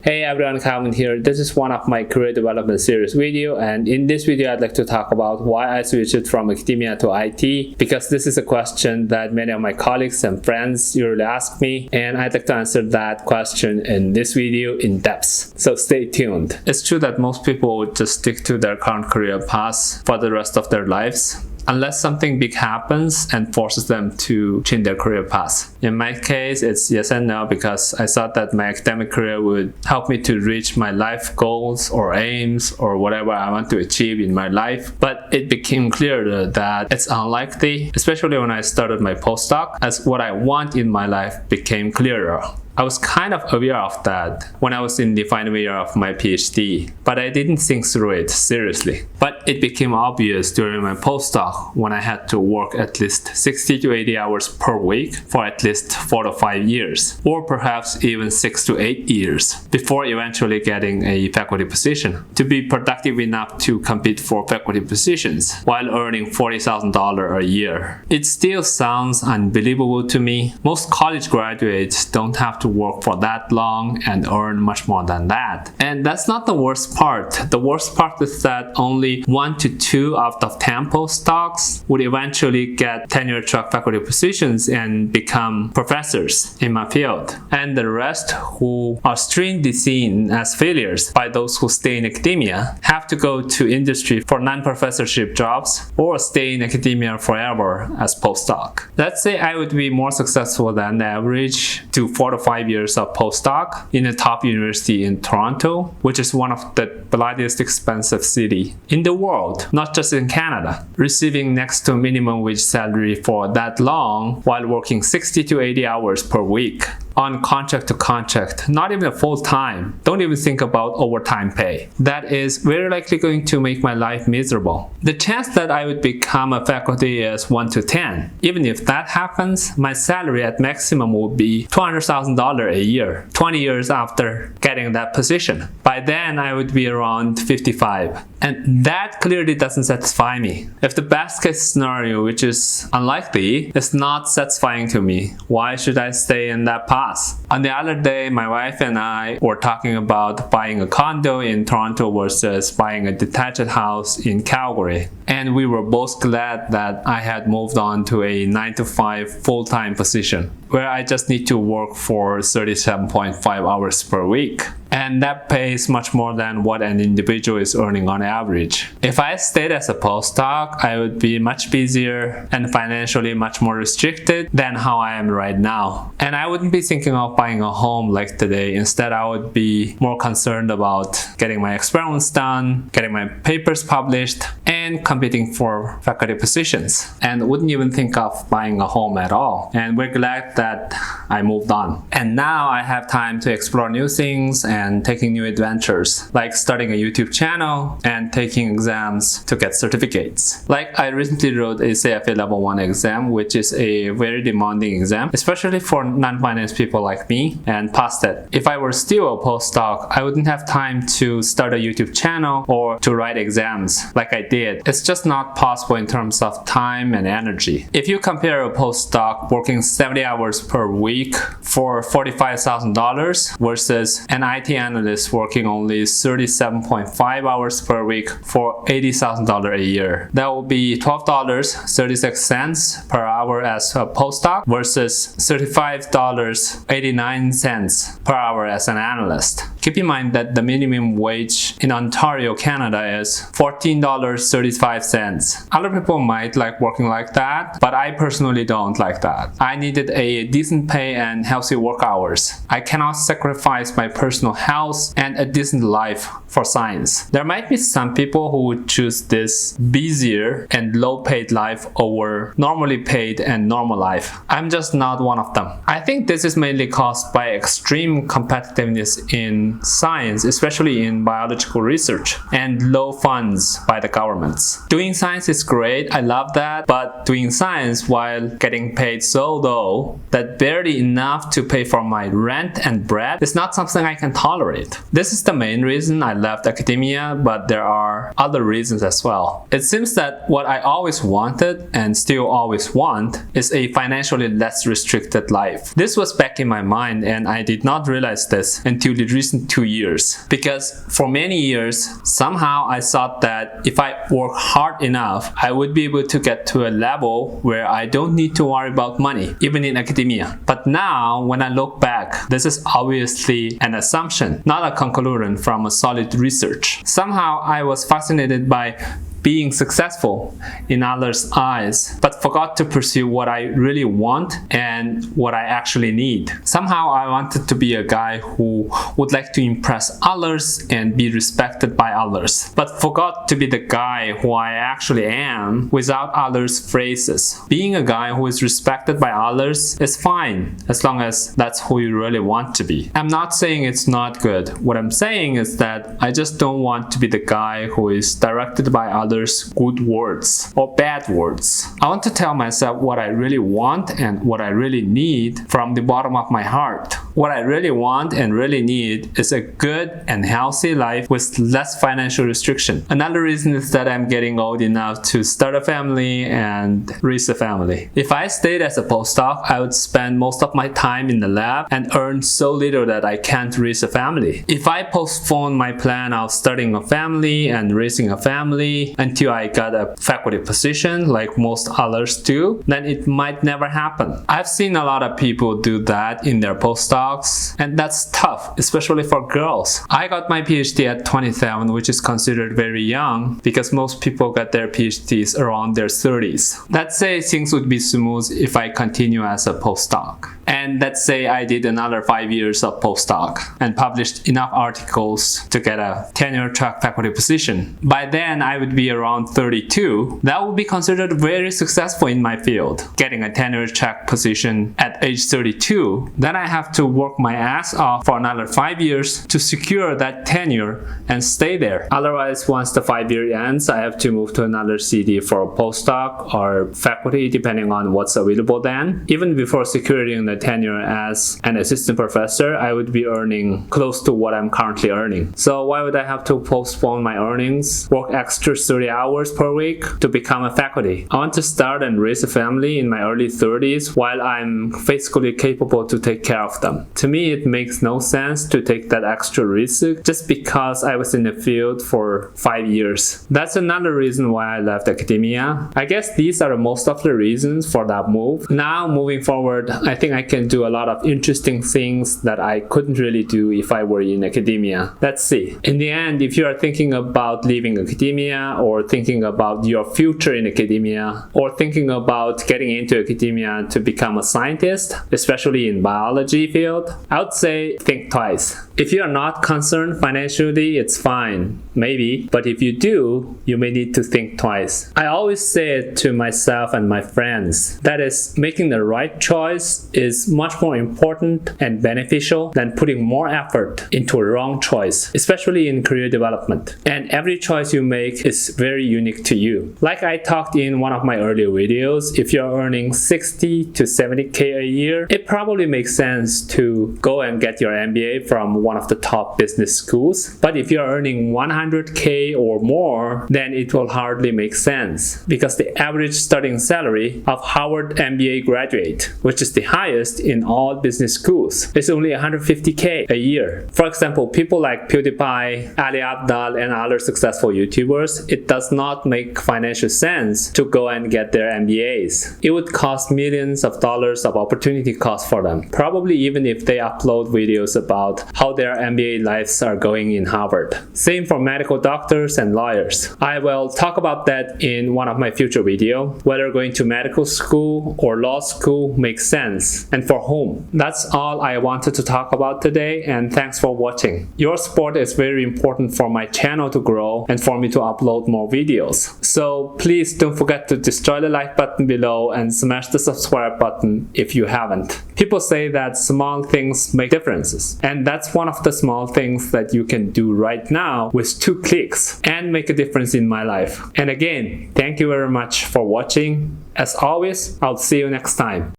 Hey everyone, Calvin here. This is one of my career development series video, and in this video I'd like to talk about why I switched from academia to IT, because this is a question that many of my colleagues and friends usually ask me, and I'd like to answer that question in this video in depth. So stay tuned. It's true that most people would just stick to their current career path for the rest of their lives, unless something big happens and forces them to change their career path. In my case, it's yes and no, because I thought that my academic career would help me to reach my life goals or aims or whatever I want to achieve in my life. But it became clear that it's unlikely, especially when I started my postdoc, as what I want in my life became clearer. I was kind of aware of that when I was in the final year of my PhD, but I didn't think through it seriously. But it became obvious during my postdoc when I had to work at least 60 to 80 hours per week for at least 4 to 5 years, or perhaps even 6 to 8 years, before eventually getting a faculty position, to be productive enough to compete for faculty positions while earning $40,000 a year. It still sounds unbelievable to me. Most college graduates don't have to work for that long and earn much more than that. And that's not the worst part. The worst part is that only 1 to 2 out of 10 postdocs would eventually get tenure track faculty positions and become professors in my field. And the rest, who are stringently seen as failures by those who stay in academia, have to go to industry for non-professorship jobs or stay in academia forever as postdoc. Let's say I would be more successful than the average to 4 to 5 years of postdoc in a top university in Toronto, which is one of the bloodiest expensive city in the world, not just in Canada. Receiving next to minimum wage salary for that long while working 60 to 80 hours per week on contract to contract, not even a full time. Don't even think about overtime pay. That is very likely going to make my life miserable. The chance that I would become a faculty is 1 to 10. Even if that happens, my salary at maximum would be $200,000 a year, 20 years after getting that position. By then, I would be around 55. And that clearly doesn't satisfy me. If the best case scenario, which is unlikely, is not satisfying to me, why should I stay in that path? On the other day, my wife and I were talking about buying a condo in Toronto versus buying a detached house in Calgary. And we were both glad that I had moved on to a 9 to 5 full-time position, where I just need to work for 37.5 hours per week. And that pays much more than what an individual is earning on average. If I stayed as a postdoc, I would be much busier and financially much more restricted than how I am right now. And I wouldn't be thinking of buying a home like today. Instead, I would be more concerned about getting my experiments done, getting my papers published, and competing for faculty positions. And wouldn't even think of buying a home at all. And we're glad that I moved on. And now I have time to explore new things and taking new adventures, like starting a YouTube channel and taking exams to get certificates. Like I recently wrote a CFA Level 1 exam, which is a very demanding exam, especially for non-finance people like me, and passed it. If I were still a postdoc, I wouldn't have time to start a YouTube channel or to write exams like I did. It's just not possible in terms of time and energy. If you compare a postdoc working 70 hours per week for $45,000 versus an IT analyst working only 37.5 hours per week for $80,000 a year, that will be $12.36 per hour as a postdoc versus $35.89 per hour as an analyst. Keep in mind that the minimum wage in Ontario, Canada is $14.35. Other people might like working like that, but I personally don't like that. I needed a decent pay and healthy work hours. I cannot sacrifice my personal health and a decent life for science. There might be some people who would choose this busier and low-paid life over normally paid and normal life. I'm just not one of them. I think this is mainly caused by extreme competitiveness in science, especially in biological research, and low funds by the governments. Doing science is great, I love that, but doing science while getting paid so low that barely enough to pay for my rent and bread is not something I can tolerate. This is the main reason I left academia, but there are other reasons as well. It seems that what I always wanted and still always want is a financially less restricted life. This was back in my mind, and I did not realize this until the recent in 2 years. Because for many years, somehow I thought that if I work hard enough, I would be able to get to a level where I don't need to worry about money, even in academia. But now, when I look back, this is obviously an assumption, not a conclusion from a solid research. Somehow I was fascinated by being successful in others' eyes, but forgot to pursue what I really want and what I actually need. Somehow I wanted to be a guy who would like to impress others and be respected by others, but forgot to be the guy who I actually am without others' phrases. Being a guy who is respected by others is fine, as long as that's who you really want to be. I'm not saying it's not good. What I'm saying is that I just don't want to be the guy who is directed by others good words or bad words. I want to tell myself what I really want and what I really need from the bottom of my heart. What I really want and really need is a good and healthy life with less financial restriction. Another reason is that I'm getting old enough to start a family and raise a family. If I stayed as a postdoc, I would spend most of my time in the lab and earn so little that I can't raise a family. If I postpone my plan of starting a family and raising a family until I got a faculty position like most others do, then it might never happen. I've seen a lot of people do that in their postdocs, and that's tough, especially for girls. I got my PhD at 27, which is considered very young because most people got their PhDs around their 30s. Let's say things would be smooth if I continue as a postdoc. And let's say I did another 5 years of postdoc and published enough articles to get a tenure-track faculty position. By then, I would be around 32. That would be considered very successful in my field. Getting a tenure-track position at age 32, then I have to work my ass off for another 5 years to secure that tenure and stay there. Otherwise, once the 5-year ends, I have to move to another city for a postdoc or faculty, depending on what's available then. Even before securing the tenure as an assistant professor, I would be earning close to what I'm currently earning. So why would I have to postpone my earnings, work extra 30 hours per week to become a faculty? I want to start and raise a family in my early 30s while I'm physically capable to take care of them. To me, it makes no sense to take that extra risk just because I was in the field for 5 years. That's another reason why I left academia. I guess these are most of the reasons for that move. Now, moving forward, I think I can do a lot of interesting things that I couldn't really do if I were in academia. Let's see. In the end, if you are thinking about leaving academia or thinking about your future in academia or thinking about getting into academia to become a scientist, especially in biology field, I would say think twice. If you are not concerned financially, it's fine, maybe, but if you do, you may need to think twice. I always say it to myself and my friends, that is, making the right choice is much more important and beneficial than putting more effort into a wrong choice, especially in career development. And every choice you make is very unique to you. Like I talked in one of my earlier videos, if you're earning 60 to 70k a year, it probably makes sense to go and get your MBA from one of the top business schools. But if you're earning 100k or more, then it will hardly make sense because the average starting salary of Harvard MBA graduate, which is the highest in all business schools, is only 150k a year. For example, people like PewDiePie, Ali Abdaal, and other successful YouTubers, it does not make financial sense to go and get their MBAs. It would cost millions of dollars of opportunity cost for them, probably even if they upload videos about how their MBA lives are going in Harvard. Same for medical doctors and lawyers. I will talk about that in one of my future videos, whether going to medical school or law school makes sense and for whom. That's all I wanted to talk about today, and thanks for watching. Your support is very important for my channel to grow and for me to upload more videos. So please don't forget to destroy the like button below and smash the subscribe button if you haven't. People say that small things make differences, and that's one of the small things that you can do right now with 2 clicks and make a difference in my life. And again, thank you very much for watching. As always, I'll see you next time.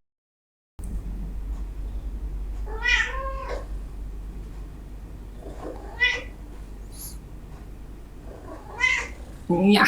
Yeah.